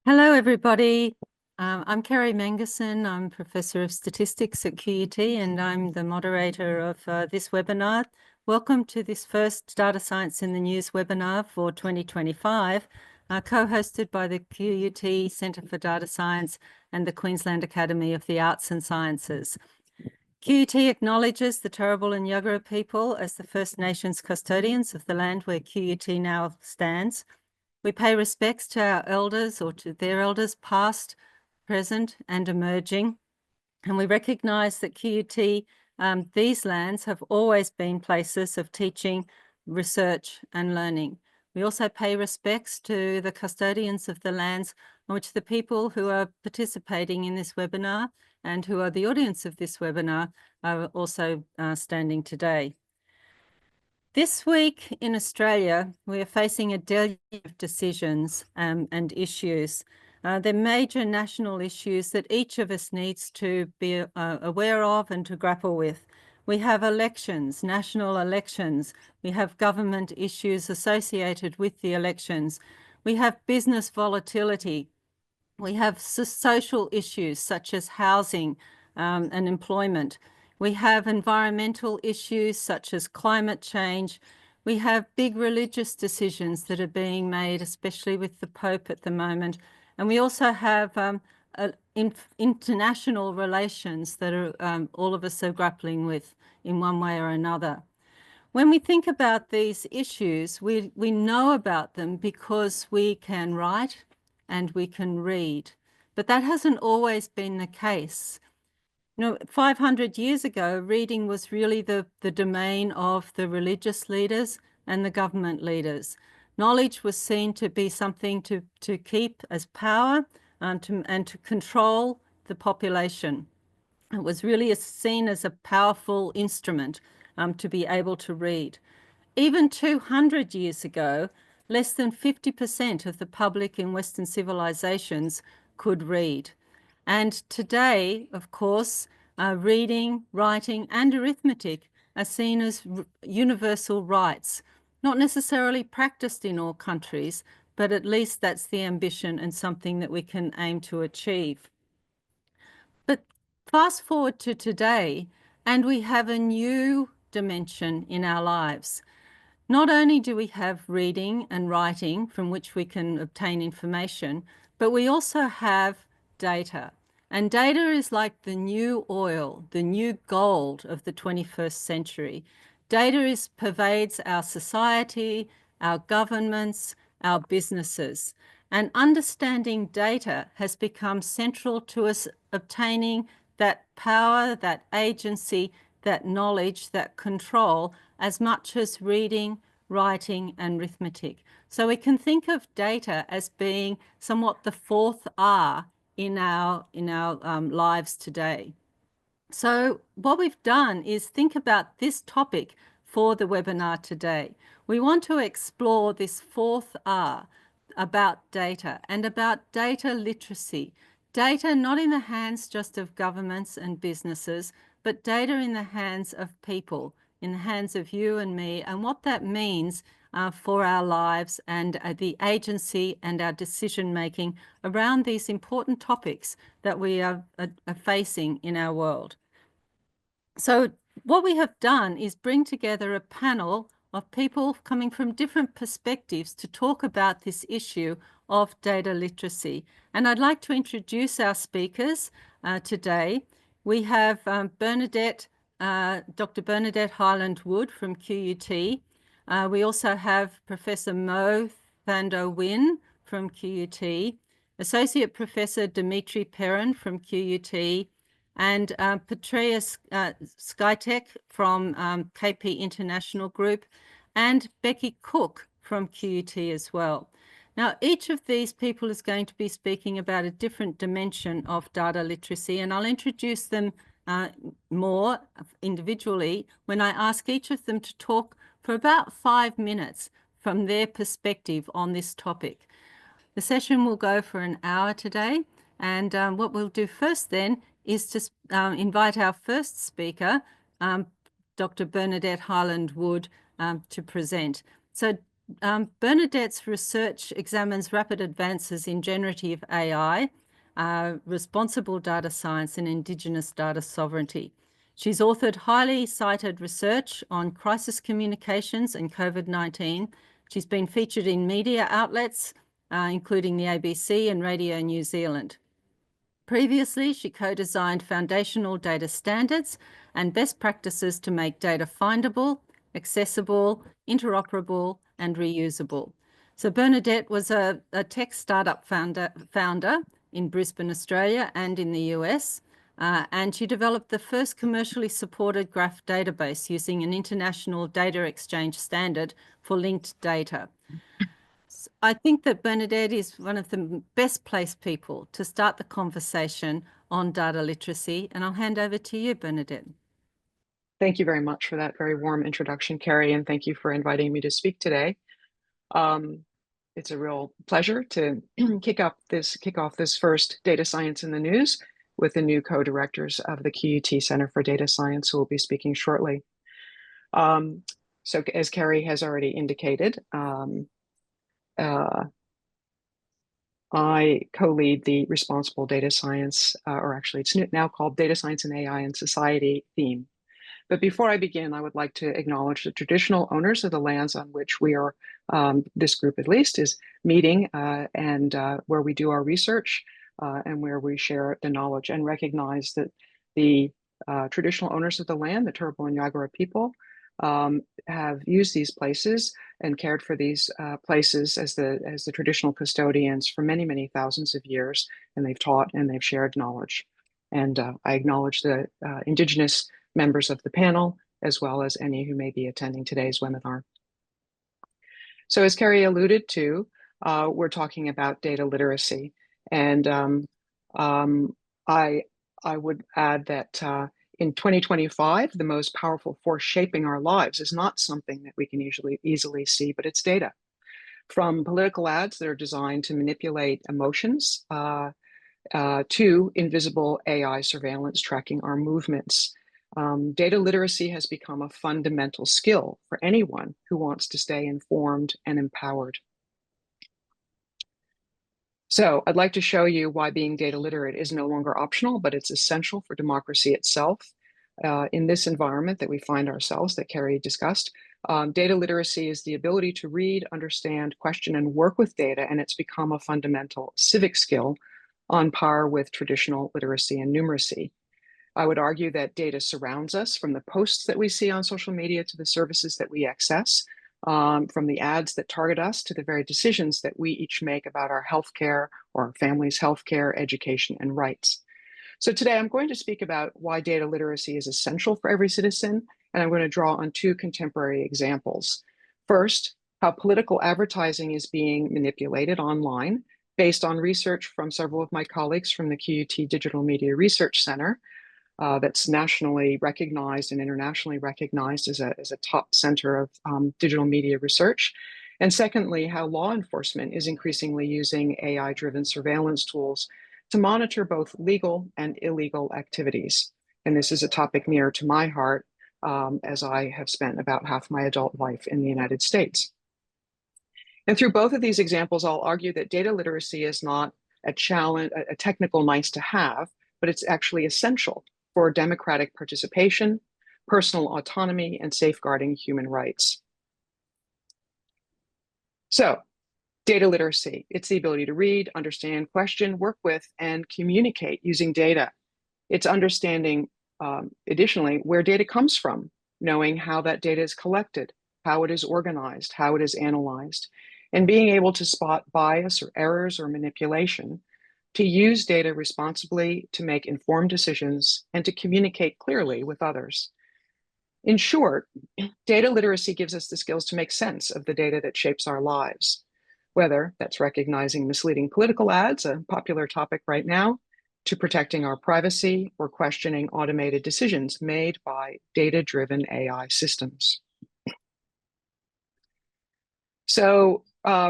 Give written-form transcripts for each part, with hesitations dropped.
Hello, everybody. I'm Kerrie Mengersen. I'm Professor of Statistics at QUT, and I'm the moderator of this webinar. Welcome to this first Data Science in the News webinar for 2025, co-hosted by the QUT Centre for Data Science and the Queensland Academy of the Arts and Sciences. QUT acknowledges the Turrbal and Yagara people as the First Nations custodians of the land where QUT now stands. We pay respects to our elders or to their elders, past, present, and emerging. And we recognise that QUT, these lands have always been places of teaching, research, and learning. We also pay respects to the custodians of the lands on which the people who are participating in this webinar and who are the audience of this webinar are also standing today. This week in Australia, we are facing a deluge of decisions and issues. They're major national issues that each of us needs to be aware of and to grapple with. We have elections, national elections. We have government issues associated with the elections. We have business volatility. We have social issues such as housing and employment. We have environmental issues such as climate change. We have big religious decisions that are being made, especially with the Pope at the moment. And we also have international relations that are all of us are grappling with in one way or another. When we think about these issues, we know about them because we can write and we can read, but that hasn't always been the case. 500 years ago, reading was really the domain of the religious leaders and the government leaders. Knowledge was seen to be something to keep as power and to control the population. It was really seen as a powerful instrument to be able to read. Even 200 years ago, less than 50% of the public in Western civilizations could read. And today, of course, reading, writing, and arithmetic are seen as universal rights, not necessarily practiced in all countries, but at least that's the ambition and something that we can aim to achieve. But fast forward to today, and we have a new dimension in our lives. Not only do we have reading and writing from which we can obtain information, but we also have data. And data is like the new oil, the new gold of the 21st century. Data pervades our society, our governments, our businesses. And understanding data has become central to us obtaining that power, that agency, that knowledge, that control, as much as reading, writing, and arithmetic. So we can think of data as being somewhat the fourth R in our lives today. So what we've done is think about this topic for the webinar today. We want to explore this fourth R about data and about data literacy. Data not in the hands just of governments and businesses, but data in the hands of people, in the hands of you and me, and what that means for our lives and the agency and our decision-making around these important topics that we are facing in our world. So what we have done is bring together a panel of people coming from different perspectives to talk about this issue of data literacy. And I'd like to introduce our speakers today. We have Dr. Bernadette Highland-Wood from QUT. We also have Professor Moe Thandar Wynn from QUT, Associate Professor Dimitri Perrin from QUT, and Petriea Skitek from KP International Group, and Becki Cook from QUT as well. Now, each of these people is going to be speaking about a different dimension of data literacy, and I'll introduce them more individually when I ask each of them to talk for about 5 minutes from their perspective on this topic. The session will go for an hour today, and what we'll do first then is to invite our first speaker, Dr. Bernadette Highland-Wood, to present. So Bernadette's research examines rapid advances in generative AI, responsible data science, and Indigenous data sovereignty. She's authored highly cited research on crisis communications and COVID-19. She's been featured in media outlets, including the ABC and Radio New Zealand. Previously, she co-designed foundational data standards and best practices to make data findable, accessible, interoperable, and reusable. So Bernadette was a tech startup founder in Brisbane, Australia, and in the US, and she developed the first commercially supported graph database using an international data exchange standard for linked data. I think that Bernadette is one of the best placed people to start the conversation on data literacy, and I'll hand over to you, Bernadette. Thank you very much for that very warm introduction, Kerrie, and thank you for inviting me to speak today. It's a real pleasure to kick off this first Data Science in the News with the new co-directors of the QUT Centre for Data Science, who will be speaking shortly. So as Kerrie has already indicated, I co-lead the Responsible Data Science, or actually it's now called Data Science and AI in Society theme. But before I begin, I would like to acknowledge the traditional owners of the lands on which we are, this group at least, is meeting and where we do our research and where we share the knowledge, and recognize that the traditional owners of the land, the Turrbal and Yagara people, have used these places and cared for these places as the traditional custodians for many, many thousands of years, and they've taught and they've shared knowledge. And I acknowledge the Indigenous members of the panel, as well as any who may be attending today's webinar. So as Kerrie alluded to, we're talking about data literacy. And I would add that in 2025, the most powerful force shaping our lives is not something that we can easily see, but it's data. From political ads that are designed to manipulate emotions to invisible AI surveillance tracking our movements. Data literacy has become a fundamental skill for anyone who wants to stay informed and empowered. So I'd like to show you why being data literate is no longer optional, but it's essential for democracy itself. In this environment that we find ourselves, that Kerrie discussed, data literacy is the ability to read, understand, question, and work with data, and it's become a fundamental civic skill on par with traditional literacy and numeracy. I would argue that data surrounds us, from the posts that we see on social media to the services that we access, from the ads that target us to the very decisions that we each make about our healthcare or our family's healthcare, education, and rights. So today I'm going to speak about why data literacy is essential for every citizen, and I'm going to draw on two contemporary examples. First, how political advertising is being manipulated online based on research from several of my colleagues from the QUT Digital Media Research Center, that's nationally recognized and internationally recognized as a top center of digital media research. And secondly, how law enforcement is increasingly using AI-driven surveillance tools to monitor both legal and illegal activities. And this is a topic near to my heart, as I have spent about half my adult life in the United States. And through both of these examples, I'll argue that data literacy is not a challenge, a technical nice to have, but it's actually essential for democratic participation, personal autonomy, and safeguarding human rights. So, data literacy, it's the ability to read, understand, question, work with, and communicate using data. It's understanding, additionally, where data comes from, knowing how that data is collected, how it is organized, how it is analyzed, and being able to spot bias or errors or manipulation, to use data responsibly, to make informed decisions, and to communicate clearly with others. In short, data literacy gives us the skills to make sense of the data that shapes our lives, whether that's recognizing misleading political ads, a popular topic right now, to protecting our privacy or questioning automated decisions made by data-driven AI systems. So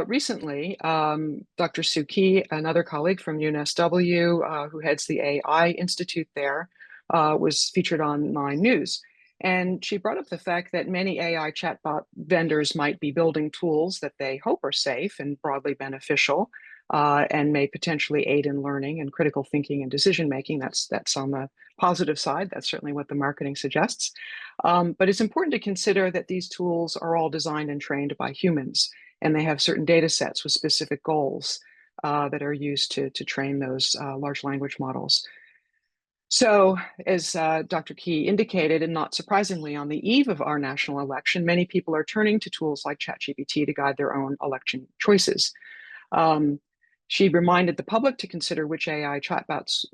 recently, Dr. Suki, another colleague from UNSW, who heads the AI Institute there, was featured on 9 News. And she brought up the fact that many AI chatbot vendors might be building tools that they hope are safe and broadly beneficial, and may potentially aid in learning and critical thinking and decision making. That's on the positive side. That's certainly what the marketing suggests. But it's important to consider that these tools are all designed and trained by humans, and they have certain data sets with specific goals that are used to train those large language models. So, as Dr. Key indicated, and not surprisingly, on the eve of our national election, many people are turning to tools like ChatGPT to guide their own election choices. Um, she reminded the public to consider which AI chatbots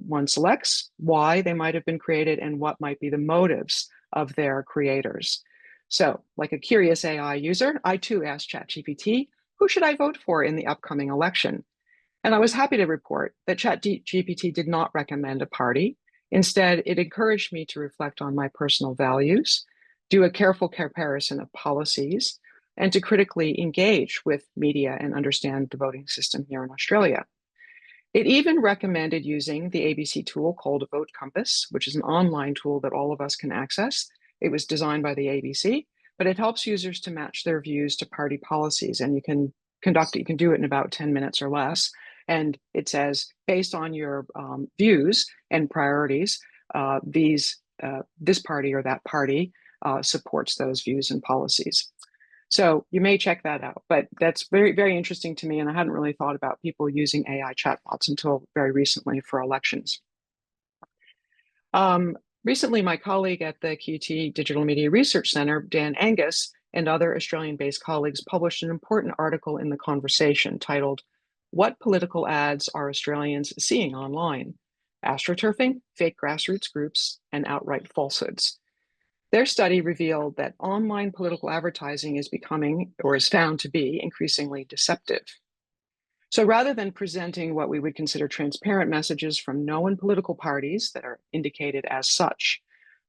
one selects, why they might have been created, and what might be the motives of their creators. So, like a curious AI user, I too asked ChatGPT, who should I vote for in the upcoming election? And I was happy to report that ChatGPT did not recommend a party. Instead, it encouraged me to reflect on my personal values, do a careful comparison of policies, and to critically engage with media and understand the voting system here in Australia. It even recommended using the ABC tool called Vote Compass, which is an online tool that all of us can access. It was designed by the ABC, but it helps users to match their views to party policies, and you can do it in about 10 minutes or less. And it says, based on your views and priorities, this party or that party supports those views and policies. So you may check that out, but that's very, very interesting to me. And I hadn't really thought about people using AI chatbots until very recently for elections. Recently, my colleague at the QUT Digital Media Research Centre, Dan Angus, and other Australian-based colleagues published an important article in The Conversation titled, "What Political Ads Are Australians Seeing Online? Astroturfing, Fake Grassroots Groups, and Outright Falsehoods." Their study revealed that online political advertising is becoming, or is found to be, increasingly deceptive. So rather than presenting what we would consider transparent messages from known political parties that are indicated as such,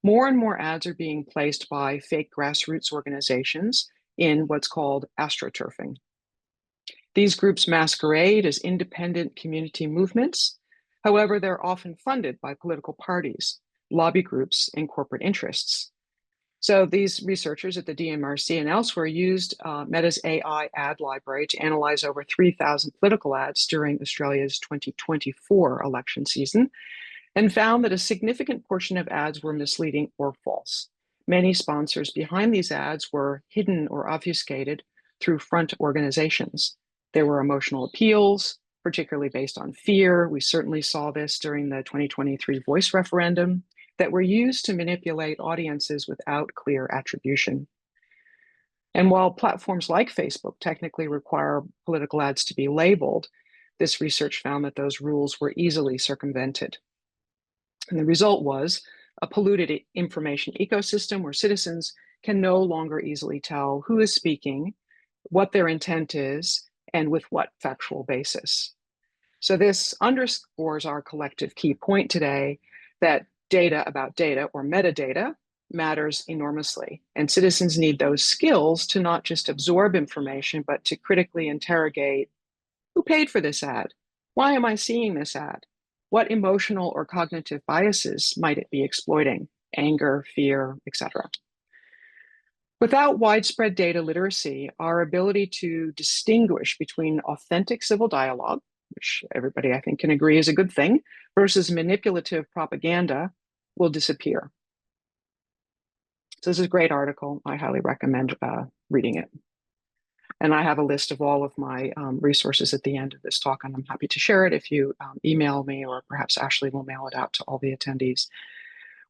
more and more ads are being placed by fake grassroots organizations in what's called astroturfing. These groups masquerade as independent community movements. However, they're often funded by political parties, lobby groups, and corporate interests. So these researchers at the DMRC and elsewhere used Meta's AI ad library to analyze over 3,000 political ads during Australia's 2024 election season, and found that a significant portion of ads were misleading or false. Many sponsors behind these ads were hidden or obfuscated through front organizations. There were emotional appeals, particularly based on fear. We certainly saw this during the 2023 voice referendum, that were used to manipulate audiences without clear attribution. And while platforms like Facebook technically require political ads to be labeled, this research found that those rules were easily circumvented. And the result was a polluted information ecosystem where citizens can no longer easily tell who is speaking, what their intent is, and with what factual basis. So this underscores our collective key point today that data about data, or metadata, matters enormously. And citizens need those skills to not just absorb information, but to critically interrogate, who paid for this ad? Why am I seeing this ad? What emotional or cognitive biases might it be exploiting? Anger, fear, etc. Without widespread data literacy, our ability to distinguish between authentic civil dialogue, which everybody I think can agree is a good thing, versus manipulative propaganda will disappear. So this is a great article. I highly recommend reading it. And I have a list of all of my resources at the end of this talk, and I'm happy to share it if you email me, or perhaps Ashley will mail it out to all the attendees.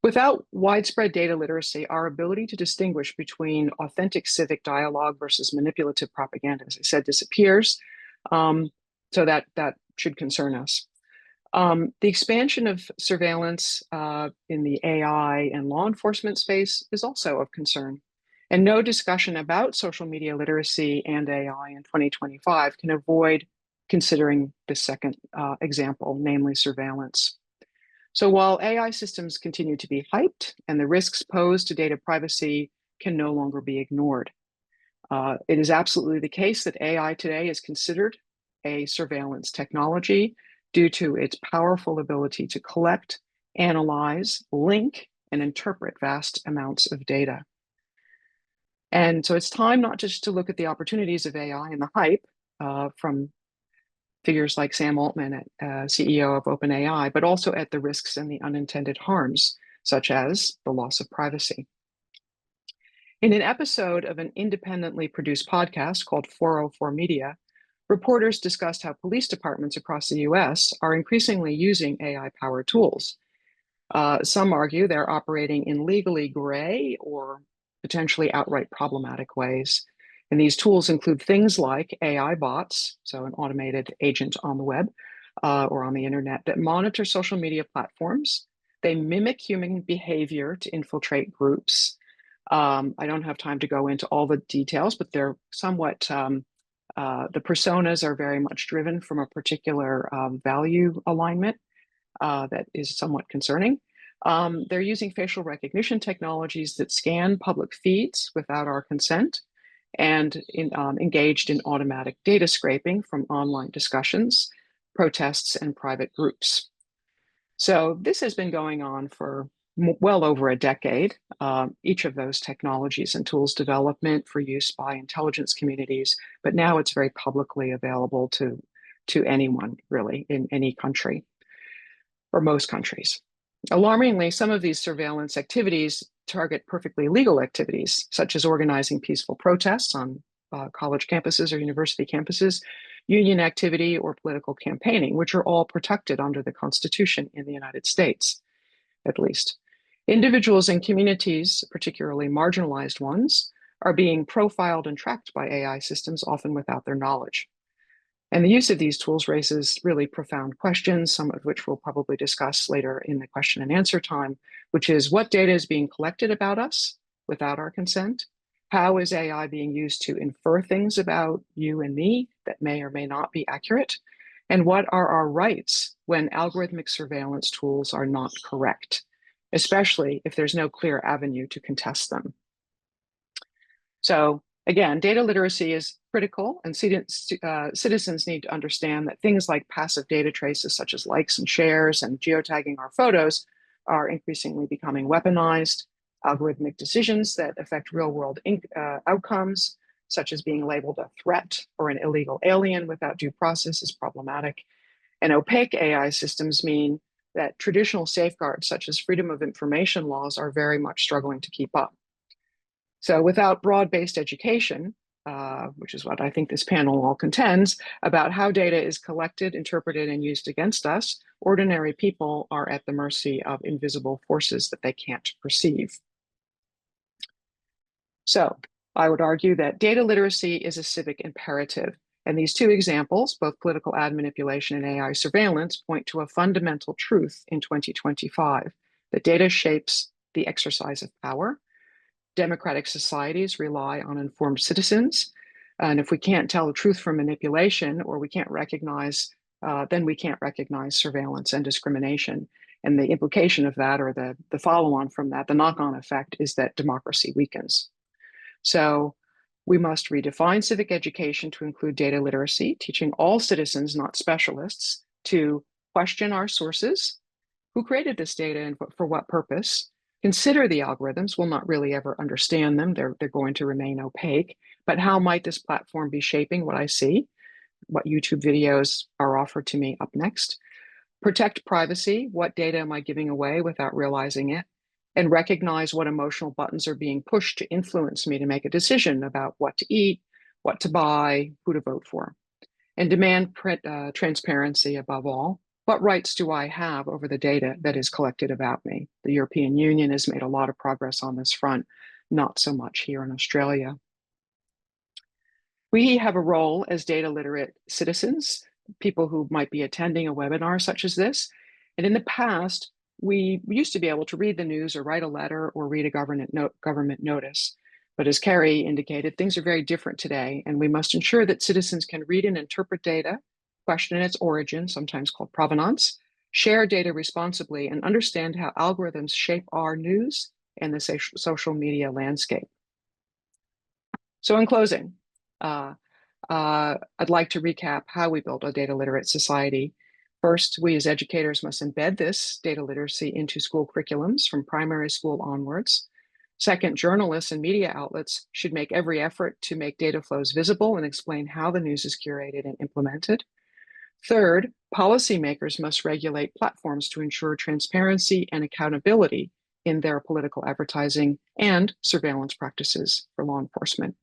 Without widespread data literacy, our ability to distinguish between authentic civic dialogue versus manipulative propaganda, as I said, disappears. So that should concern us. The expansion of surveillance in the AI and law enforcement space is also of concern. And no discussion about social media literacy and AI in 2025 can avoid considering the second example, namely surveillance. So while AI systems continue to be hyped and the risks posed to data privacy can no longer be ignored, it is absolutely the case that AI today is considered a surveillance technology due to its powerful ability to collect, analyze, link, and interpret vast amounts of data. And so it's time not just to look at the opportunities of AI and the hype from figures like Sam Altman, CEO of OpenAI, but also at the risks and the unintended harms, such as the loss of privacy. In an episode of an independently produced podcast called 404 Media, reporters discussed how police departments across the US are increasingly using AI-powered tools. Some argue they're operating in legally gray or potentially outright problematic ways. And these tools include things like AI bots, so an automated agent on the web or on the internet that monitor social media platforms. They mimic human behavior to infiltrate groups. I don't have time to go into all the details, but they're somewhat, the personas are very much driven from a particular value alignment that is somewhat concerning. They're using facial recognition technologies that scan public feeds without our consent and engaged in automatic data scraping from online discussions, protests, and private groups. So this has been going on for well over a decade. Each of those technologies and tools development for use by intelligence communities, but now it's very publicly available to anyone really in any country or most countries. Alarmingly, some of these surveillance activities target perfectly legal activities, such as organizing peaceful protests on college campuses or university campuses, union activity, or political campaigning, which are all protected under the Constitution in the United States, at least. Individuals and communities, particularly marginalized ones, are being profiled and tracked by AI systems, often without their knowledge. And the use of these tools raises really profound questions, some of which we'll probably discuss later in the question and answer time, which is what data is being collected about us without our consent? How is AI being used to infer things about you and me that may or may not be accurate? And what are our rights when algorithmic surveillance tools are not correct, especially if there's no clear avenue to contest them? So again, data literacy is critical, and citizens need to understand that things like passive data traces, such as likes and shares and geotagging our photos, are increasingly becoming weaponized. Algorithmic decisions that affect real-world outcomes, such as being labeled a threat or an illegal alien without due process, is problematic. And opaque AI systems mean that traditional safeguards, such as freedom of information laws, are very much struggling to keep up. So without broad-based education, which is what I think this panel all contends, about how data is collected, interpreted, and used against us, ordinary people are at the mercy of invisible forces that they can't perceive. So I would argue that data literacy is a civic imperative. And these two examples, both political ad manipulation and AI surveillance, point to a fundamental truth in 2025, that data shapes the exercise of power. Democratic societies rely on informed citizens. And if we can't tell the truth from manipulation, or we can't recognize, then we can't recognize surveillance and discrimination. And the implication of that, or the follow-on from that, the knock-on effect, is that democracy weakens. So we must redefine civic education to include data literacy, teaching all citizens, not specialists, to question our sources, who created this data and for what purpose, consider the algorithms. We'll not really ever understand them. They're going to remain opaque, but how might this platform be shaping what I see? What YouTube videos are offered to me up next? Protect privacy. What data am I giving away without realizing it? And recognize what emotional buttons are being pushed to influence me to make a decision about what to eat, what to buy, who to vote for. And demand transparency above all. What rights do I have over the data that is collected about me? The European Union has made a lot of progress on this front, not so much here in Australia. We have a role as data literate citizens, people who might be attending a webinar such as this. And in the past, we used to be able to read the news or write a letter or read a government notice. But as Kerrie indicated, things are very different today, and we must ensure that citizens can read and interpret data, question its origin, sometimes called provenance, share data responsibly, and understand how algorithms shape our news and the social media landscape. So in closing, I'd like to recap how we build a data literate society. First, we as educators must embed this data literacy into school curriculums from primary school onwards. Second, journalists and media outlets should make every effort to make data flows visible and explain how the news is curated and implemented. Third, policymakers must regulate platforms to ensure transparency and accountability in their political advertising and surveillance practices for law enforcement.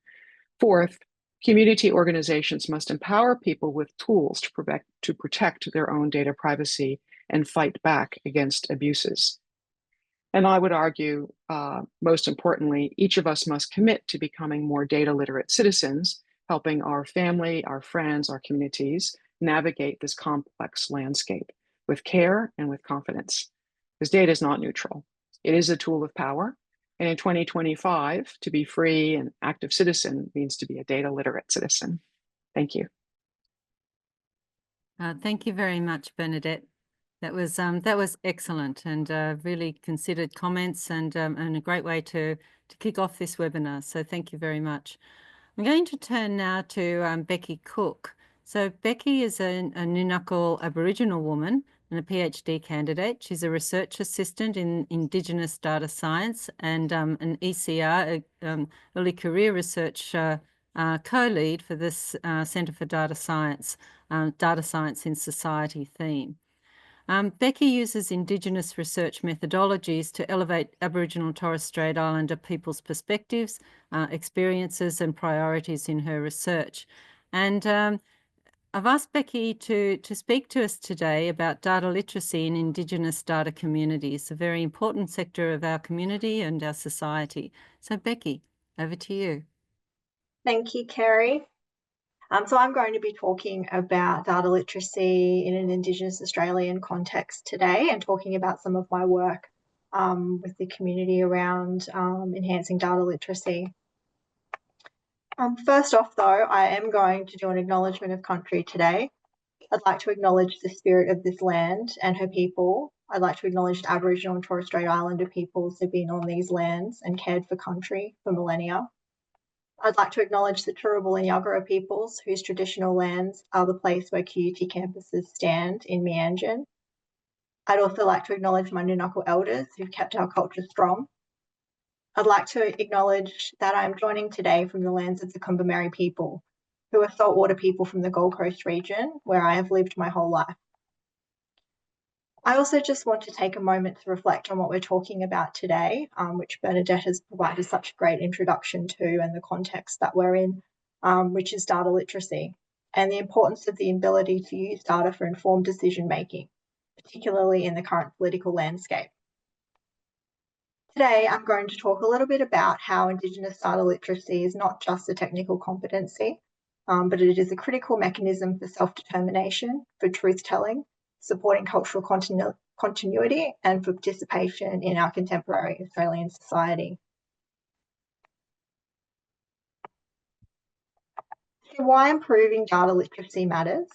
Fourth, community organizations must empower people with tools to protect their own data privacy and fight back against abuses. And I would argue, most importantly, each of us must commit to becoming more data literate citizens, helping our family, our friends, our communities navigate this complex landscape with care and with confidence. Because data is not neutral. It is a tool of power. And in 2025, to be free and active citizen means to be a data literate citizen. Thank you. Thank you very much, Bernadette. That was excellent and really considered comments and a great way to kick off this webinar. So thank you very much. I'm going to turn now to Becki Cook. So Becki is a Nunukal Aboriginal woman and a PhD candidate. She's a research assistant in Indigenous data science and an ECR, early career research co-lead for this Centre for Data Science in Society theme. Becki uses Indigenous research methodologies to elevate Aboriginal and Torres Strait Islander people's perspectives, experiences and priorities in her research. And I've asked Becki to speak to us today about data literacy in Indigenous data communities, a very important sector of our community and our society. So Becki, over to you. Thank you, Kerrie. So I'm going to be talking about data literacy in an Indigenous Australian context today and talking about some of my work with the community around enhancing data literacy. First off, though, I am going to do an acknowledgement of country today. I'd like to acknowledge the spirit of this land and her people. I'd like to acknowledge the Aboriginal and Torres Strait Islander peoples who've been on these lands and cared for country for millennia. I'd like to acknowledge the Turrbal and Yagara peoples whose traditional lands are the place where QUT campuses stand in Mengersen. I'd also like to acknowledge my Nunukal elders who've kept our culture strong. I'd like to acknowledge that I'm joining today from the lands of the Kombumerri people, who are saltwater people from the Gold Coast region, where I have lived my whole life. I also just want to take a moment to reflect on what we're talking about today, which Bernadette has provided such a great introduction to and the context that we're in, which is data literacy and the importance of the ability to use data for informed decision making, particularly in the current political landscape. Today, I'm going to talk a little bit about how Indigenous data literacy is not just a technical competency, but it is a critical mechanism for self-determination, for truth-telling, supporting cultural continuity and for participation in our contemporary Australian society. So why improving data literacy matters?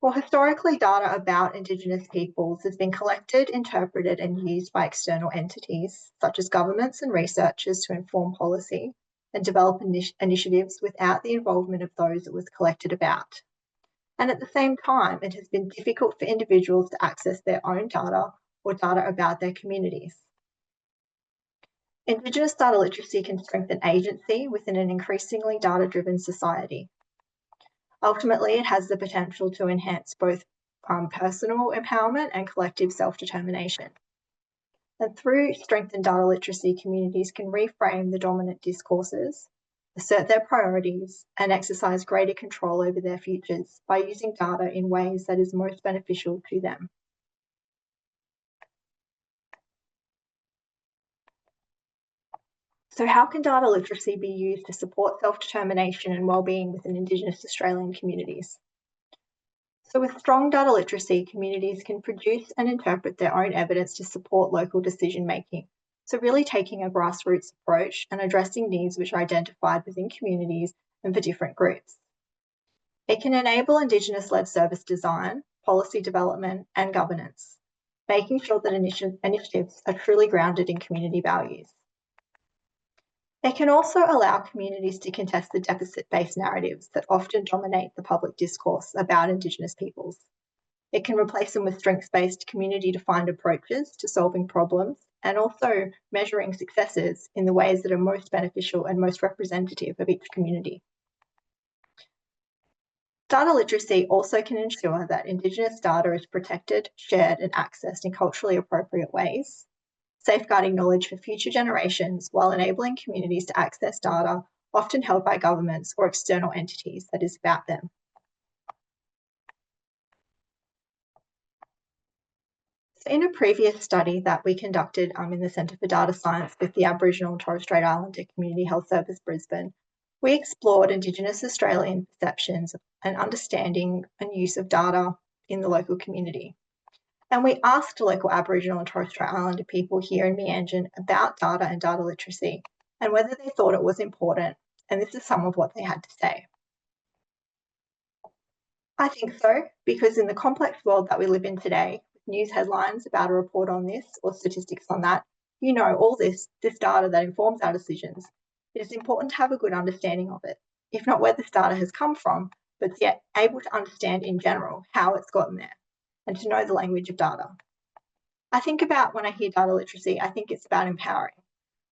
Well, historically, data about Indigenous peoples has been collected, interpreted and used by external entities, such as governments and researchers to inform policy and develop initiatives without the involvement of those it was collected about. And at the same time, it has been difficult for individuals to access their own data or data about their communities. Indigenous data literacy can strengthen agency within an increasingly data-driven society. Ultimately, it has the potential to enhance both personal empowerment and collective self-determination. And through strengthened data literacy, communities can reframe the dominant discourses, assert their priorities, and exercise greater control over their futures by using data in ways that is most beneficial to them. So how can data literacy be used to support self-determination and well-being within Indigenous Australian communities? So with strong data literacy, communities can produce and interpret their own evidence to support local decision-making. So really taking a grassroots approach and addressing needs which are identified within communities and for different groups. It can enable Indigenous-led service design, policy development and governance, making sure that initiatives are truly grounded in community values. It can also allow communities to contest the deficit-based narratives that often dominate the public discourse about Indigenous peoples. It can replace them with strengths-based community-defined approaches to solving problems and also measuring successes in the ways that are most beneficial and most representative of each community. Data literacy also can ensure that Indigenous data is protected, shared and accessed in culturally appropriate ways, safeguarding knowledge for future generations while enabling communities to access data often held by governments or external entities that is about them. So in a previous study that we conducted in the Centre for Data Science with the Aboriginal and Torres Strait Islander Community Health Service Brisbane, we explored Indigenous Australian perceptions and understanding and use of data in the local community. And we asked local Aboriginal and Torres Strait Islander people here in Mengersen about data and data literacy and whether they thought it was important. And this is some of what they had to say. I think so, because in the complex world that we live in today, with news headlines about a report on this or statistics on that, you know, all this data that informs our decisions, it is important to have a good understanding of it, if not where this data has come from, but yet able to understand in general how it's gotten there and to know the language of data. I think about when I hear data literacy, I think it's about empowering.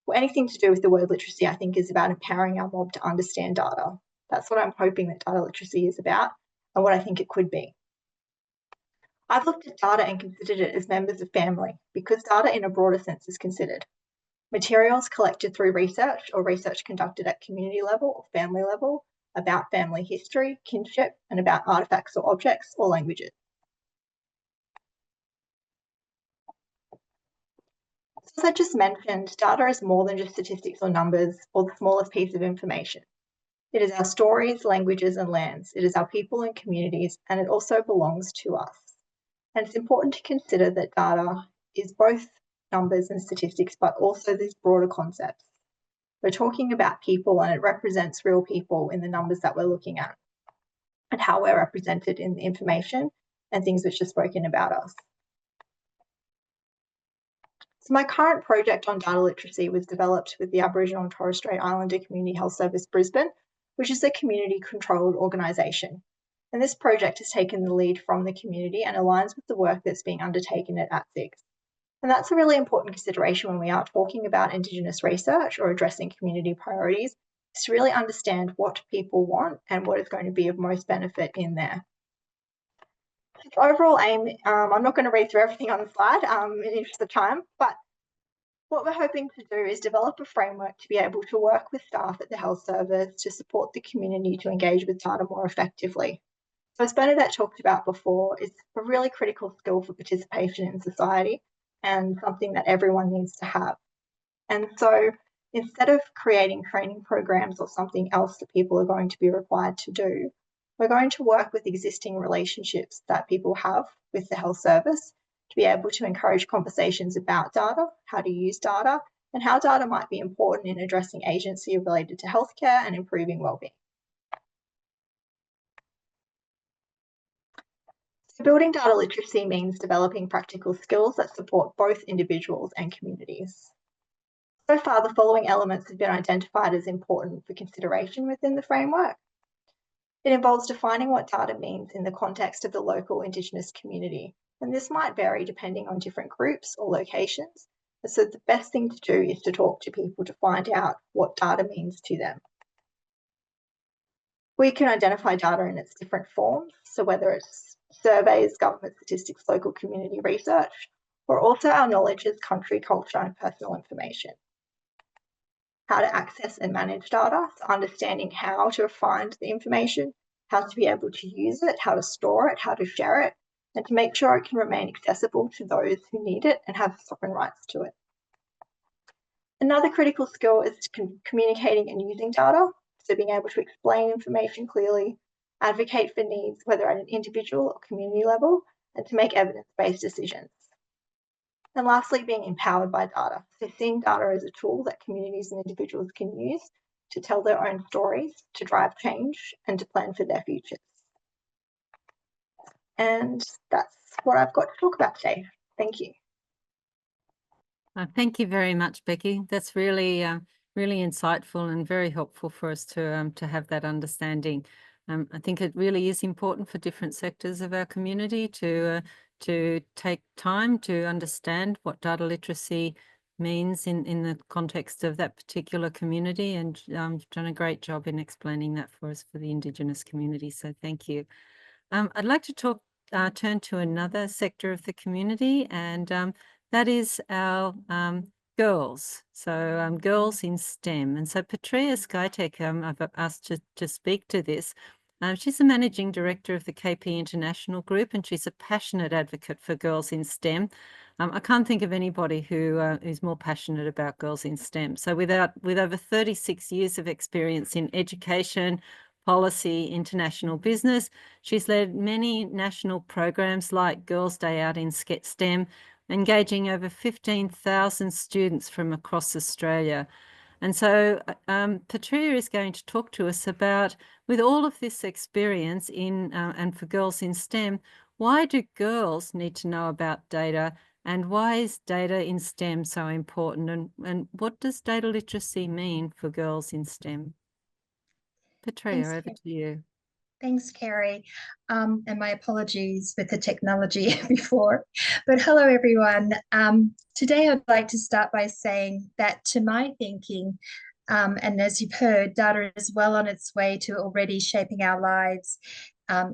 Well, anything to do with the word literacy, I think is about empowering our mob to understand data. That's what I'm hoping that data literacy is about and what I think it could be. I've looked at data and considered it as members of family because data in a broader sense is considered. Materials collected through research or research conducted at community level or family level about family history, kinship, and about artefacts or objects or languages. As I just mentioned, data is more than just statistics or numbers or the smallest piece of information. It is our stories, languages, and lands. It is our people and communities, and it also belongs to us. And it's important to consider that data is both numbers and statistics, but also these broader concepts. We're talking about people, and it represents real people in the numbers that we're looking at, and how we're represented in the information and things which are spoken about us. So my current project on data literacy was developed with the Aboriginal and Torres Strait Islander Community Health Service Brisbane, which is a community-controlled organisation. And this project has taken the lead from the community and aligns with the work that's being undertaken at ATSIG. And that's a really important consideration when we are talking about Indigenous research or addressing community priorities, is to really understand what people want and what is going to be of most benefit in there. The overall aim, I'm not going to read through everything on the slide in the interest of time, but what we're hoping to do is develop a framework to be able to work with staff at the health service to support the community to engage with data more effectively. So as Bernadette talked about before, it's a really critical skill for participation in society and something that everyone needs to have. And so instead of creating training programs or something else that people are going to be required to do, we're going to work with existing relationships that people have with the health service to be able to encourage conversations about data, how to use data, and how data might be important in addressing agency related to healthcare and improving wellbeing. So building data literacy means developing practical skills that support both individuals and communities. So far, the following elements have been identified as important for consideration within the framework. It involves defining what data means in the context of the local Indigenous community, and this might vary depending on different groups or locations. And so the best thing to do is to talk to people to find out what data means to them. We can identify data in its different forms, so whether it's surveys, government statistics, local community research, or also our knowledge as country, culture, and personal information. How to access and manage data, so understanding how to find the information, how to be able to use it, how to store it, how to share it, and to make sure it can remain accessible to those who need it and have sovereign rights to it. Another critical skill is communicating and using data, so being able to explain information clearly, advocate for needs, whether at an individual or community level, and to make evidence-based decisions. And lastly, being empowered by data. So seeing data as a tool that communities and individuals can use to tell their own stories, to drive change, and to plan for their futures. And that's what I've got to talk about today. Thank you. Thank you very much, Becki. That's really, really insightful and very helpful for us to have that understanding. I think it really is important for different sectors of our community to take time to understand what data literacy means in the context of that particular community, and you've done a great job in explaining that for us for the Indigenous community, so thank you. I'd like to turn to another sector of the community, and that is our girls. So girls in STEM. And so Petriea Skitek, I've asked to speak to this. She's the managing director of the KP International Group, and she's a passionate advocate for girls in STEM. I can't think of anybody who is more passionate about girls in STEM. So with over 36 years of experience in education, policy, international business, she's led many national programs like Girls' Day Out in STEM, engaging over 15,000 students from across Australia. And so Petriea is going to talk to us about, with all of this experience in and for girls in STEM, why do girls need to know about data, and why is data in STEM so important, and what does data literacy mean for girls in STEM? Petriea, over to you. Thanks, Kerrie. And my apologies with the technology before. But hello, everyone. Today, I'd like to start by saying that to my thinking, and as you've heard, data is well on its way to already shaping our lives,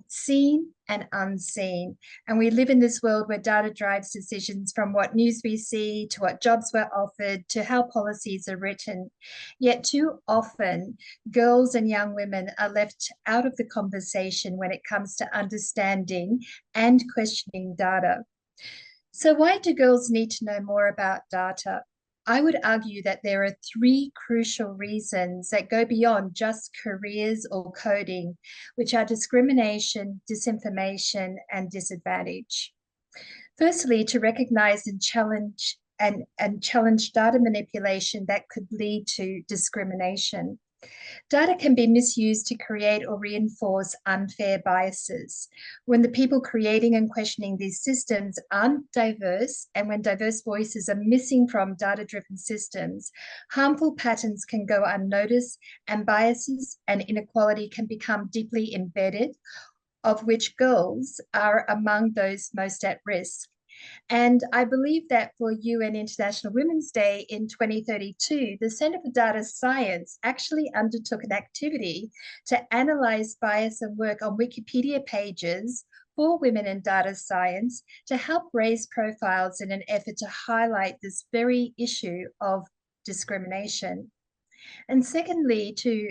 seen and unseen. And we live in this world where data drives decisions, from what news we see to what jobs we're offered to how policies are written. Yet too often, girls and young women are left out of the conversation when it comes to understanding and questioning data. So why do girls need to know more about data? I would argue that there are three crucial reasons that go beyond just careers or coding, which are discrimination, disinformation, and disadvantage. Firstly, to recognize and challenge data manipulation that could lead to discrimination. Data can be misused to create or reinforce unfair biases. When the people creating and questioning these systems aren't diverse, and when diverse voices are missing from data-driven systems, harmful patterns can go unnoticed, and biases and inequality can become deeply embedded, of which girls are among those most at risk. And I believe that for UN International Women's Day in 2032, the Centre for Data Science actually undertook an activity to analyse bias and work on Wikipedia pages for women in data science to help raise profiles in an effort to highlight this very issue of discrimination. And secondly, to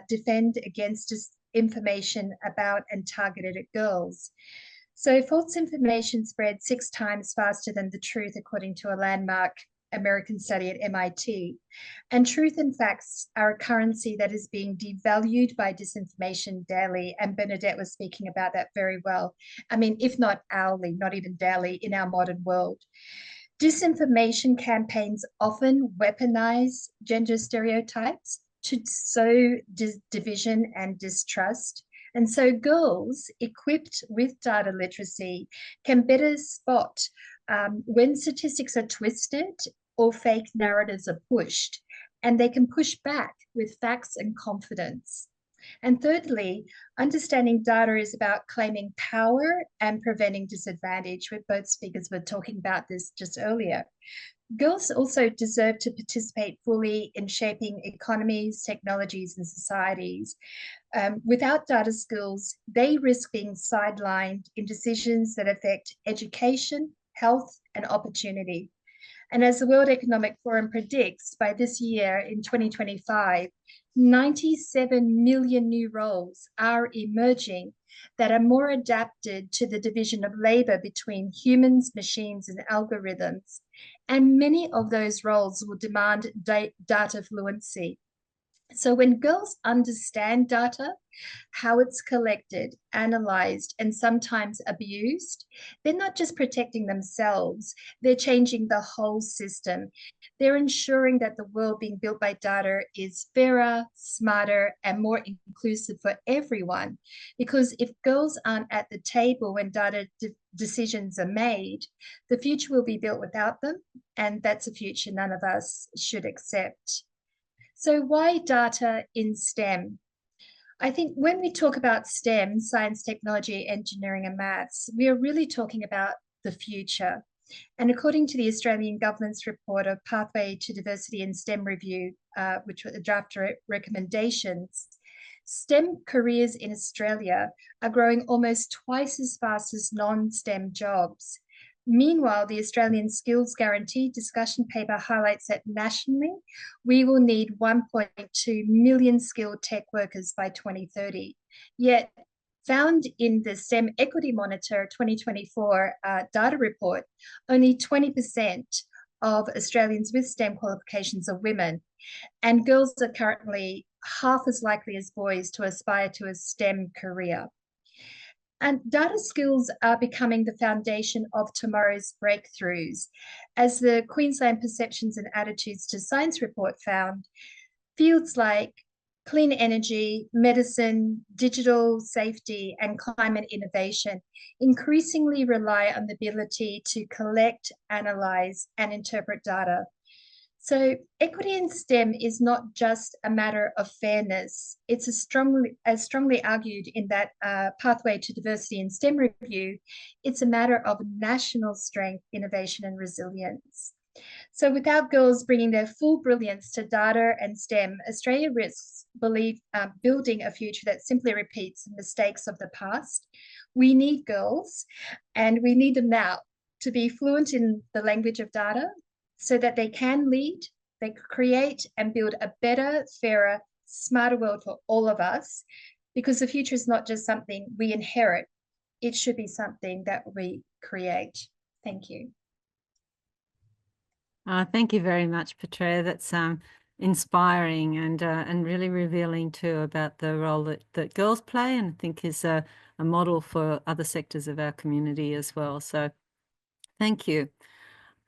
defend against disinformation about and targeted at girls. So false information spread 6 times faster than the truth, according to a landmark American study at MIT. And truth and facts are a currency that is being devalued by disinformation daily. And Bernadette was speaking about that very well. I mean, if not hourly, not even daily in our modern world. Disinformation campaigns often weaponize gender stereotypes to sow division and distrust. And so girls equipped with data literacy can better spot when statistics are twisted or fake narratives are pushed, and they can push back with facts and confidence. And thirdly, understanding data is about claiming power and preventing disadvantage, with both speakers were talking about this just earlier. Girls also deserve to participate fully in shaping economies, technologies, and societies. Without data skills, they risk being sidelined in decisions that affect education, health, and opportunity. And as the World Economic Forum predicts, by this year in 2025, 97 million new roles are emerging that are more adapted to the division of labor between humans, machines, and algorithms. And many of those roles will demand data fluency. So when girls understand data, how it's collected, analyzed, and sometimes abused, they're not just protecting themselves, they're changing the whole system. They're ensuring that the world being built by data is fairer, smarter, and more inclusive for everyone. Because if girls aren't at the table when data decisions are made, the future will be built without them, and that's a future none of us should accept. So why data in STEM? I think when we talk about STEM, science, technology, engineering, and maths, we are really talking about the future. And according to the Australian Government's report of Pathway to Diversity in STEM Review, which were the draft recommendations, STEM careers in Australia are growing almost twice as fast as non-STEM jobs. Meanwhile, the Australian Skills Guarantee discussion paper highlights that nationally, we will need 1.2 million skilled tech workers by 2030. Yet, found in the STEM Equity Monitor 2024 data report, only 20% of Australians with STEM qualifications are women, and girls are currently half as likely as boys to aspire to a STEM career. And data skills are becoming the foundation of tomorrow's breakthroughs. As the Queensland Perceptions and Attitudes to Science report found, fields like clean energy, medicine, digital safety, and climate innovation increasingly rely on the ability to collect, analyze, and interpret data. So equity in STEM is not just a matter of fairness. It's as strongly argued in that Pathway to Diversity in STEM review, it's a matter of national strength, innovation, and resilience. So without girls bringing their full brilliance to data and STEM, Australia risks building a future that simply repeats the mistakes of the past. We need girls, and we need them now to be fluent in the language of data, so that they can lead, they create and build a better, fairer, smarter world for all of us, because the future is not just something we inherit, it should be something that we create. Thank you. Thank you very much, Petriea. That's inspiring and really revealing too about the role that girls play, and I think is a model for other sectors of our community as well. So thank you.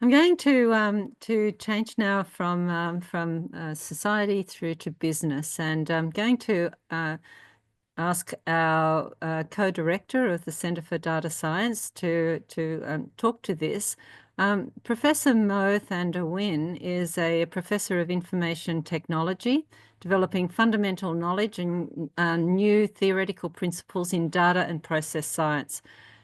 I'm going to change now from society through to business, and I'm going to ask our co-director of the Centre for Data Science to talk to this. Professor Moe Thandar Wynn is a professor of information technology, developing fundamental knowledge and new theoretical principles in data and process science.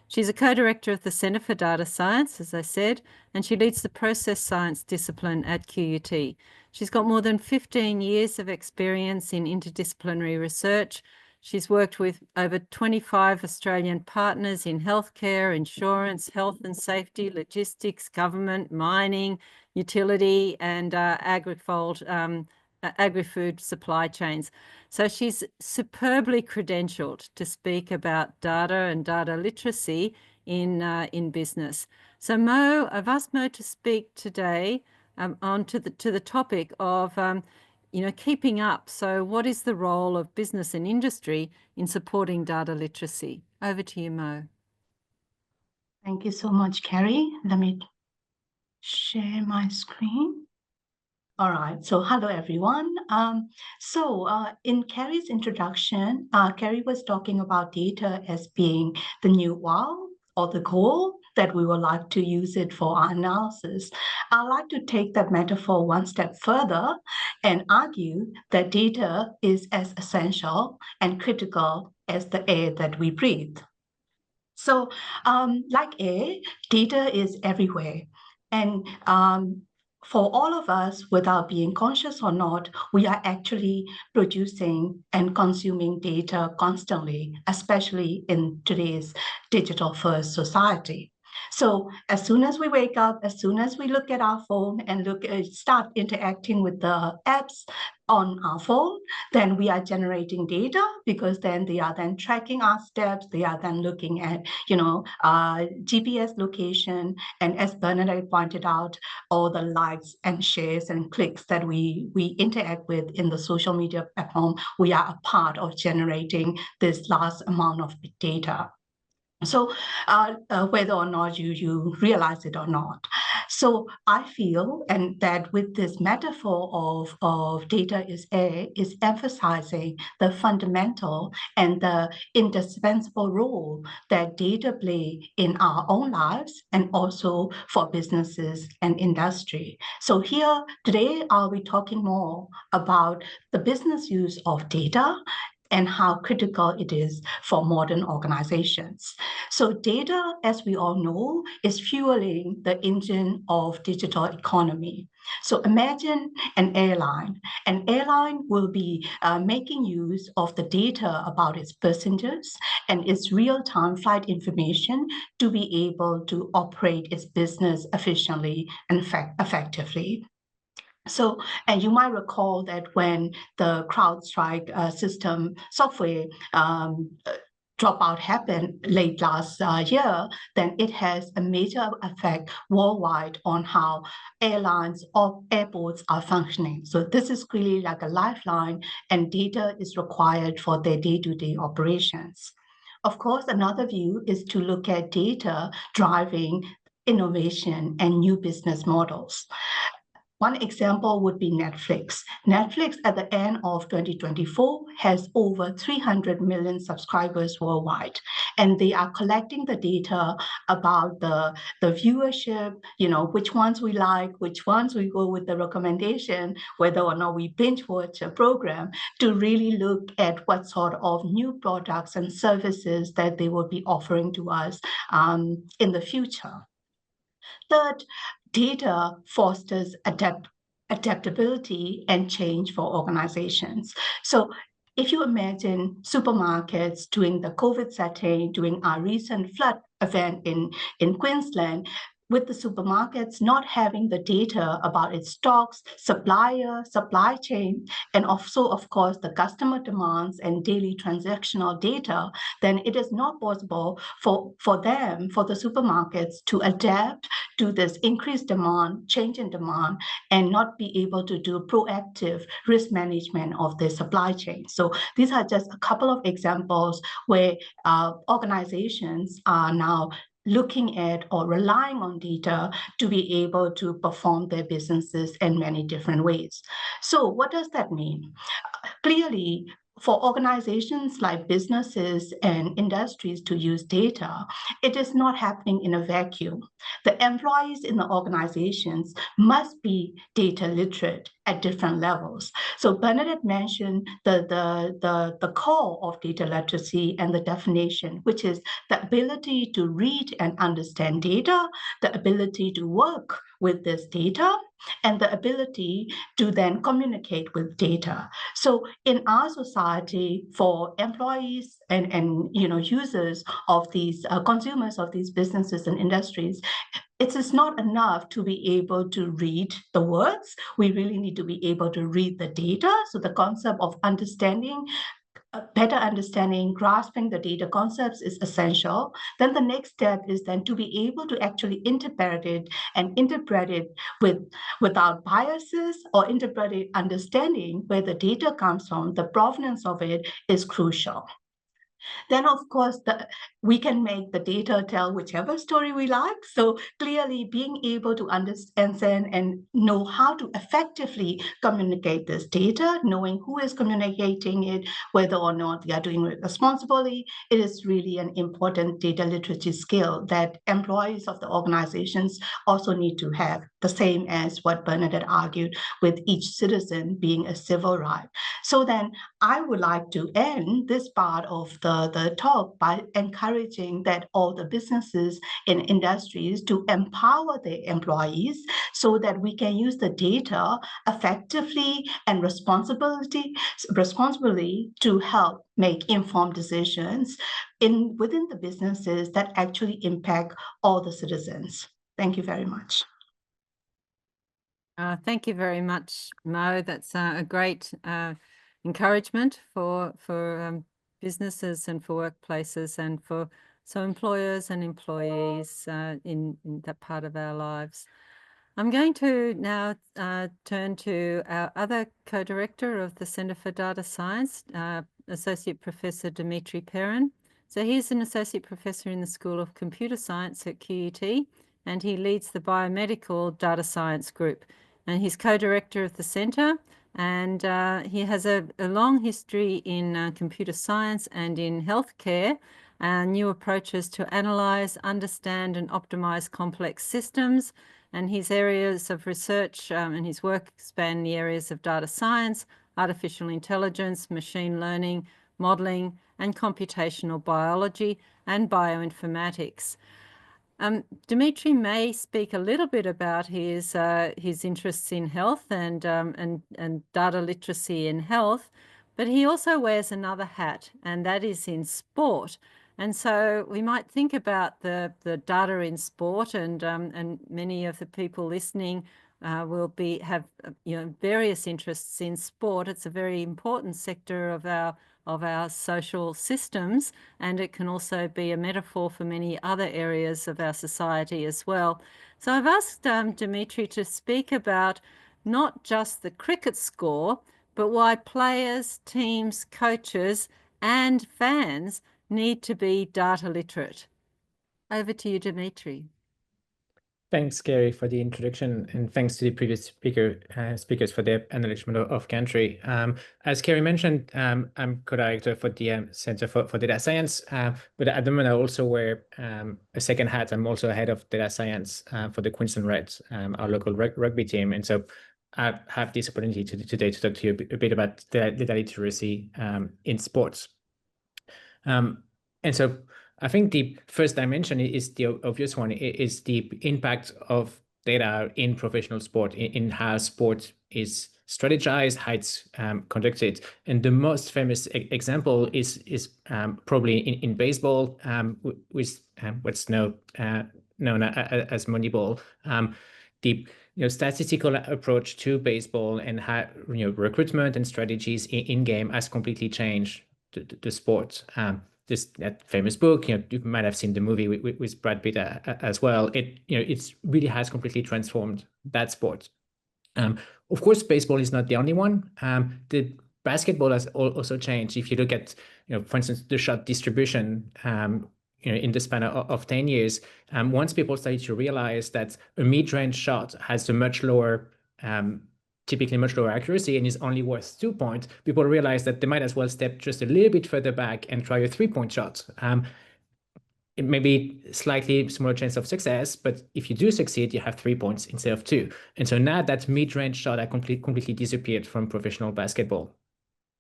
She's a co-director of the Centre for Data Science, as I said, and she leads the process science discipline at QUT. She's got more than 15 years of experience in interdisciplinary research. She's worked with over 25 Australian partners in healthcare, insurance, health and safety, logistics, government, mining, utility, and agri-food supply chains. So she's superbly credentialed to speak about data and data literacy in business. So Moe, I've asked Moe to speak today on to the topic of keeping up. So what is the role of business and industry in supporting data literacy? Over to you, Moe. Thank you so much, Kerrie. Let me share my screen. All right, so hello everyone. In Kerrie's introduction, Kerrie was talking about data as being the new wow or the goal that we would like to use it for our analysis. I'd like to take that metaphor one step further and argue that data is as essential and critical as the air that we breathe. So like air, data is everywhere. And for all of us, without being conscious or not, we are actually producing and consuming data constantly, especially in today's digital-first society. So as soon as we wake up, as soon as we look at our phone and start interacting with the apps on our phone, then we are generating data, because then they are then tracking our steps. They are then looking at, GPS location. And as Bernadette pointed out, all the likes and shares and clicks that we interact with in the social media platform, we are a part of generating this large amount of big data. So whether or not you realize it or not. So I feel, and that with this metaphor of data is air, is emphasizing the fundamental and the indispensable role that data play in our own lives and also for businesses and industry. So here today, I'll be talking more about the business use of data and how critical it is for modern organizations. So data, as we all know, is fueling the engine of digital economy. So imagine an airline. An airline will be making use of the data about its passengers and its real-time flight information to be able to operate its business efficiently and effectively. So, and you might recall that when the CrowdStrike system software dropout happened late last year, then it has a major effect worldwide on how airlines or airports are functioning. So this is really like a lifeline, and data is required for their day-to-day operations. Of course, another view is to look at data driving innovation and new business models. One example would be Netflix. Netflix at the end of 2024 has over 300 million subscribers worldwide, and they are collecting the data about the viewership, which ones we like, which ones we go with the recommendation, whether or not we binge watch a program, to really look at what sort of new products and services that they will be offering to us in the future. Third, data fosters adaptability and change for organizations. So if you imagine supermarkets during the COVID setting, during our recent flood event in Queensland, with the supermarkets not having the data about its stocks, supplier, supply chain, and also, of course, the customer demands and daily transactional data, then it is not possible for the supermarkets to adapt to this increased demand, change in demand, and not be able to do proactive risk management of their supply chain. So these are just a couple of examples where organizations are now looking at or relying on data to be able to perform their businesses in many different ways. So what does that mean? Clearly, for organizations like businesses and industries to use data, it is not happening in a vacuum. The employees in the organizations must be data literate at different levels. So Bernadette mentioned the core of data literacy and the definition, which is the ability to read and understand data, the ability to work with this data, and the ability to then communicate with data. So in our society, for employees and users of these consumers of these businesses and industries, it is not enough to be able to read the words. We really need to be able to read the data. So the concept of understanding, better understanding, grasping the data concepts is essential. Then the next step is then to be able to actually interpret it without biases, or interpret it understanding where the data comes from. The provenance of it is crucial. Then, of course, we can make the data tell whichever story we like. So clearly being able to understand and know how to effectively communicate this data, knowing who is communicating it, whether or not they are doing it responsibly, it is really an important data literacy skill that employees of the organizations also need to have, the same as what Bernadette argued with each citizen being a civil right. So then I would like to end this part of the talk by encouraging that all the businesses and industries to empower their employees so that we can use the data effectively and responsibly to help make informed decisions within the businesses that actually impact all the citizens. Thank you very much. Thank you very much, Mo. That's a great encouragement for businesses and for workplaces and for employers and employees in that part of our lives. I'm going to now turn to our other co-director of the Centre for Data Science, Associate Professor Dimitri Perrin. So he's an Associate Professor in the School of Computer Science at QUT, and he leads the Biomedical Data Science Group. And he's co-director of the Centre, and he has a long history in computer science and in healthcare, new approaches to analyse, understand and optimise complex systems. And his areas of research and his work span the areas of data science, artificial intelligence, machine learning, modelling, and computational biology and bioinformatics. Dimitri may speak a little bit about his interests in health and data literacy in health, but he also wears another hat, and that is in sport. And so we might think about the data in sport, and many of the people listening will have various interests in sport. It's a very important sector of our social systems, and it can also be a metaphor for many other areas of our society as well. So I've asked Dimitri to speak about not just the cricket score, but why players, teams, coaches, and fans need to be data literate. Over to you, Dimitri. Thanks, Kerrie, for the introduction, and thanks to the previous speakers for their acknowledgement of country. As Kerrie mentioned, I'm co-director for the Centre for Data Science, but at the moment I also wear a second hat. I'm also head of data science for the Queensland Reds, our local rugby team, and so I have this opportunity today to talk to you a bit about data literacy in sports. And so I think the first dimension is the obvious one, is the impact of data in professional sport, in how sport is strategized, how it's conducted. And the most famous example is probably in baseball, with what's known as Moneyball. The statistical approach to baseball and how recruitment and strategies in game has completely changed the sport. That famous book, you might have seen the movie with Brad Pitt as well. It really has completely transformed that sport. Of course, baseball is not the only one. The basketball has also changed. If you look at, for instance, the shot distribution, in the span of 10 years, once people started to realize that a mid-range shot has a much lower typically much lower accuracy and is only worth 2 points, people realize that they might as well step just a little bit further back and try a 3-point shot. It may be slightly smaller chance of success, but if you do succeed, you have 3 points instead of 2. And so now that mid-range shot completely disappeared from professional basketball.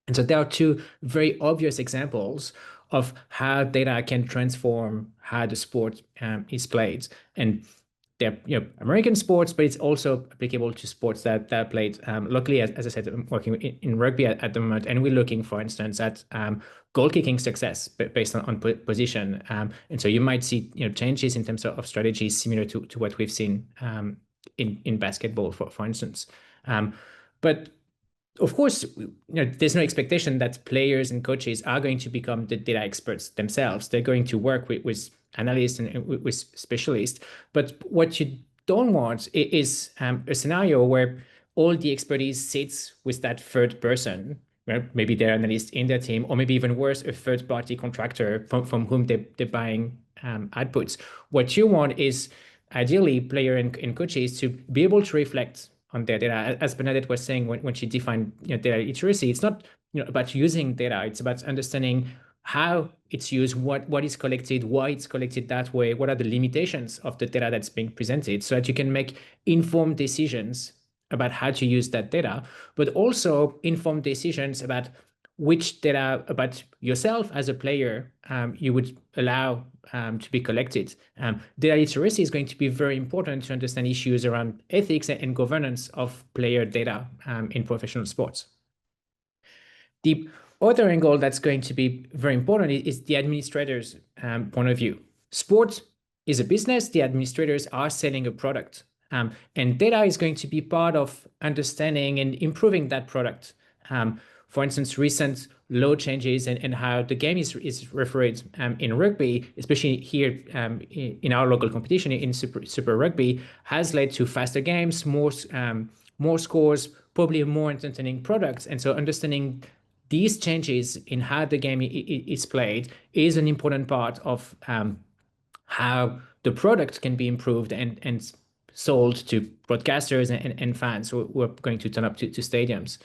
And so there are two very obvious examples of how data can transform how the sport is played. And they're American sports, but it's also applicable to sports that are played locally. As I said, I'm working in rugby at the moment, and we're looking, for instance, at goal kicking success based on position. And so you might see changes in terms of strategies similar to what we've seen in basketball, for instance. But of course, there's no expectation that players and coaches are going to become the data experts themselves. They're going to work with analysts and with specialists. But what you don't want is a scenario where all the expertise sits with that third person, maybe they're analyst in their team, or maybe even worse, a third-party contractor from whom they're buying outputs. What you want is ideally player and coaches to be able to reflect on their data. As Bernadette was saying when she defined data literacy, it's not about using data, it's about understanding how it's used, what is collected, why it's collected that way, what are the limitations of the data that's being presented, so that you can make informed decisions about how to use that data, but also informed decisions about which data about yourself as a player you would allow to be collected. Data literacy is going to be very important to understand issues around ethics and governance of player data in professional sports. The other angle that's going to be very important is the administrator's point of view. Sport is a business. The administrators are selling a product. And data is going to be part of understanding and improving that product. For instance, recent law changes and how the game is refereed in rugby, especially here in our local competition in Super Rugby, has led to faster games, more scores, probably a more entertaining product. And so understanding these changes in how the game is played is an important part of how the product can be improved and sold to broadcasters and fans who are going to turn up to stadiums.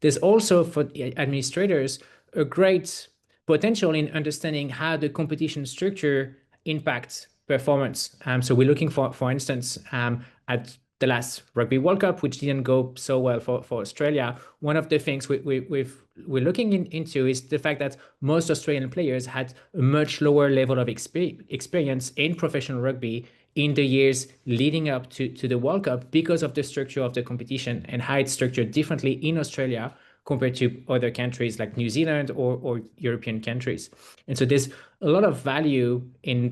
There's also, for administrators, a great potential in understanding how the competition structure impacts performance. So we're looking for instance, at the last Rugby World Cup, which didn't go so well for Australia, one of the things we're looking into is the fact that most Australian players had a much lower level of experience in professional rugby in the years leading up to the World Cup because of the structure of the competition and how it's structured differently in Australia compared to other countries like New Zealand or European countries. And so there's a lot of value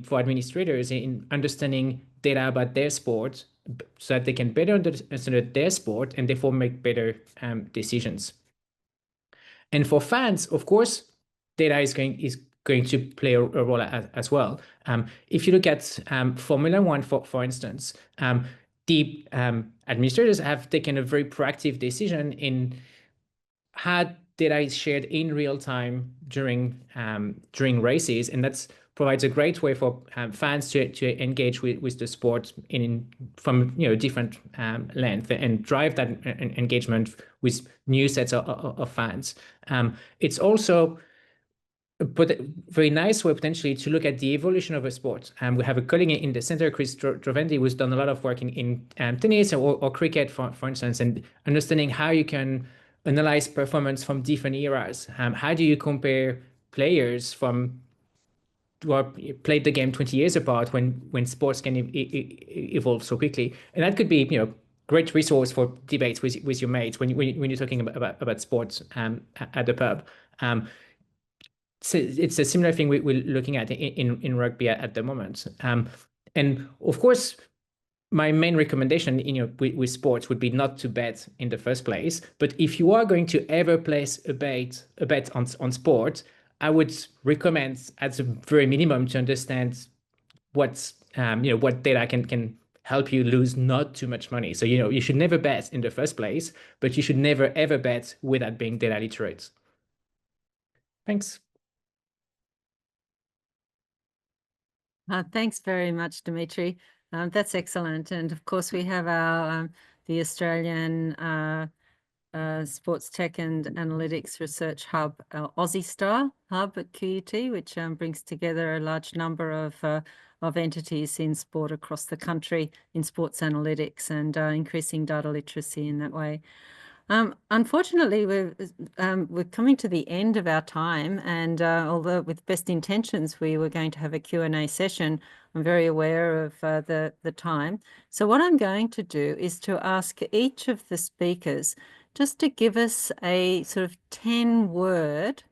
for administrators in understanding data about their sport so that they can better understand their sport and therefore make better decisions. And for fans, of course, data is going to play a role as well. If you look at Formula One, for instance, the administrators have taken a very proactive decision in how data is shared in real time during races, and that's provides a great way for fans to engage with the sport from different length and drive that engagement with new sets of fans. It's also a very nice way potentially to look at the evolution of a sport. We have a colleague in the center, Chris Drovendi, who's done a lot of work in tennis or cricket, for instance, and understanding how you can analyze performance from different eras. How do you compare players from who played the game 20 years apart when sports can evolve so quickly? And that could be great resource for debates with your mates when you're talking about sports at the pub. So it's a similar thing we're looking at in rugby at the moment. And of course, my main recommendation with sports would be not to bet in the first place. But if you are going to ever place a bet on sport, I would recommend at the very minimum to understand what data can help you lose not too much money. So you should never bet in the first place, but you should never ever bet without being data literate. Thanks. Thanks very much, Dimitri. That's excellent. And of course, we have our the Australian Sports Tech and Analytics Research Hub, Aussie style hub at QUT, which brings together a large number of entities in sport across the country in sports analytics and increasing data literacy in that way. Unfortunately, we're coming to the end of our time, and although with best intentions we were going to have a Q&A session, I'm very aware of the time. So what I'm going to do is to ask each of the speakers just to give us a sort of 10-word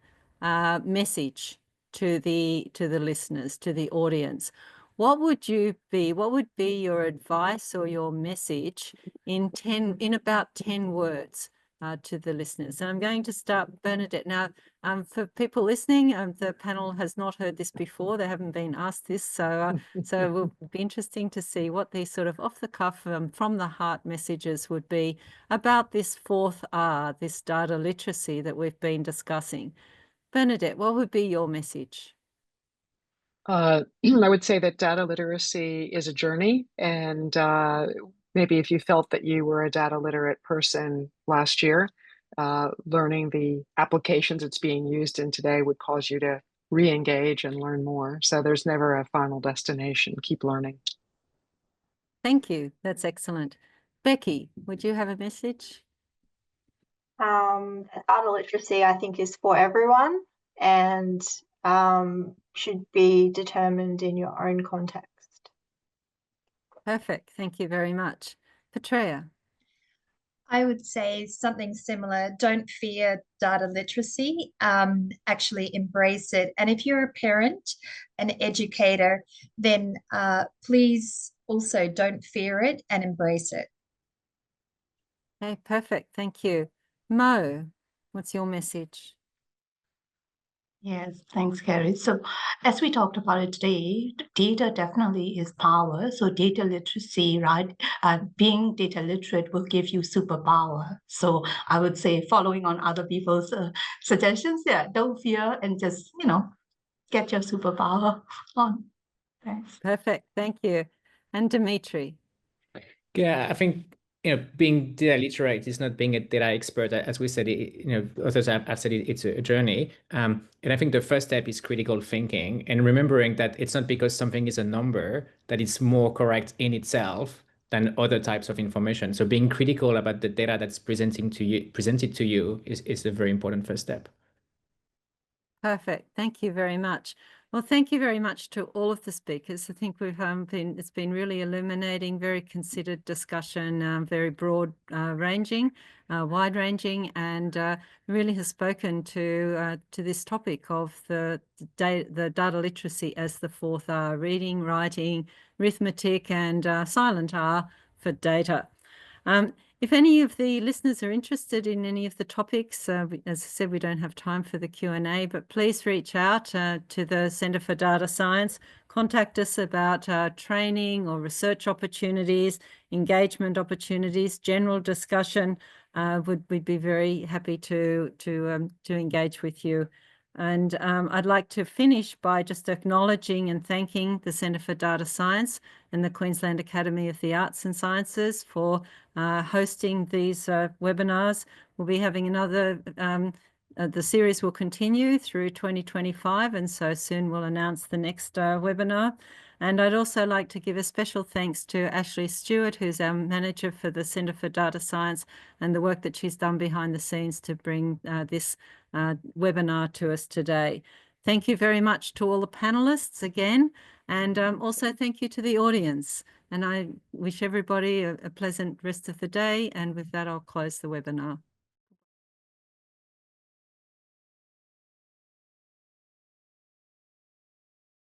message to the listeners, to the audience. What would be your advice or your message in about 10 words to the listeners? And I'm going to start, Bernadette. Now, for people listening, the panel has not heard this before. They haven't been asked this. So it will be interesting to see what these sort of off-the-cuff, from the heart messages would be about this fourth R, this data literacy that we've been discussing. Bernadette, what would be your message? I would say that data literacy is a journey, and maybe if you felt that you were a data literate person last year, learning the applications it's being used in today would cause you to re-engage and learn more. So there's never a final destination. Keep learning. Thank you. That's excellent. Becki, would you have a message? Data literacy, I think, is for everyone and should be determined in your own context. Perfect. Thank you very much. Petriea. I would say something similar. Don't fear data literacy, actually embrace it. And if you're a parent, an educator, then please also don't fear it and embrace it. Okay, perfect. Thank you. Moe, what's your message? Yes, thanks, Kerrie. So as we talked about it today, data definitely is power. So data literacy, right? Being data literate will give you superpower. So I would say following on other people's suggestions, don't fear and just, get your superpower on. Thanks. Perfect. Thank you. And Dimitri. Yeah, I think being data literate is not being a data expert. As we said, others have said it's a journey. And I think the first step is critical thinking and remembering that it's not because something is a number that it's more correct in itself than other types of information. So being critical about the data that's presented to you is a very important first step. Perfect. Thank you very much. Well, thank you very much to all of the speakers. I think it's been really illuminating, very considered discussion, very broad ranging, wide ranging, and really has spoken to this topic of the data literacy as the fourth R: reading, writing, arithmetic, and silent R for data. If any of the listeners are interested in any of the topics, as I said, we don't have time for the Q&A, but please reach out to the Centre for Data Science. Contact us about training or research opportunities, engagement opportunities, general discussion. We'd be very happy to engage with you. And I'd like to finish by just acknowledging and thanking the Centre for Data Science and the Queensland Academy of the Arts and Sciences for hosting these webinars. We'll be having another, the series will continue through 2025, and so soon we'll announce the next webinar. And I'd also like to give a special thanks to Ashley Stewart, who's our manager for the Centre for Data Science, and the work that she's done behind the scenes to bring this webinar to us today. Thank you very much to all the panelists again, and also thank you to the audience. And I wish everybody a pleasant rest of the day. And with that, I'll close the webinar.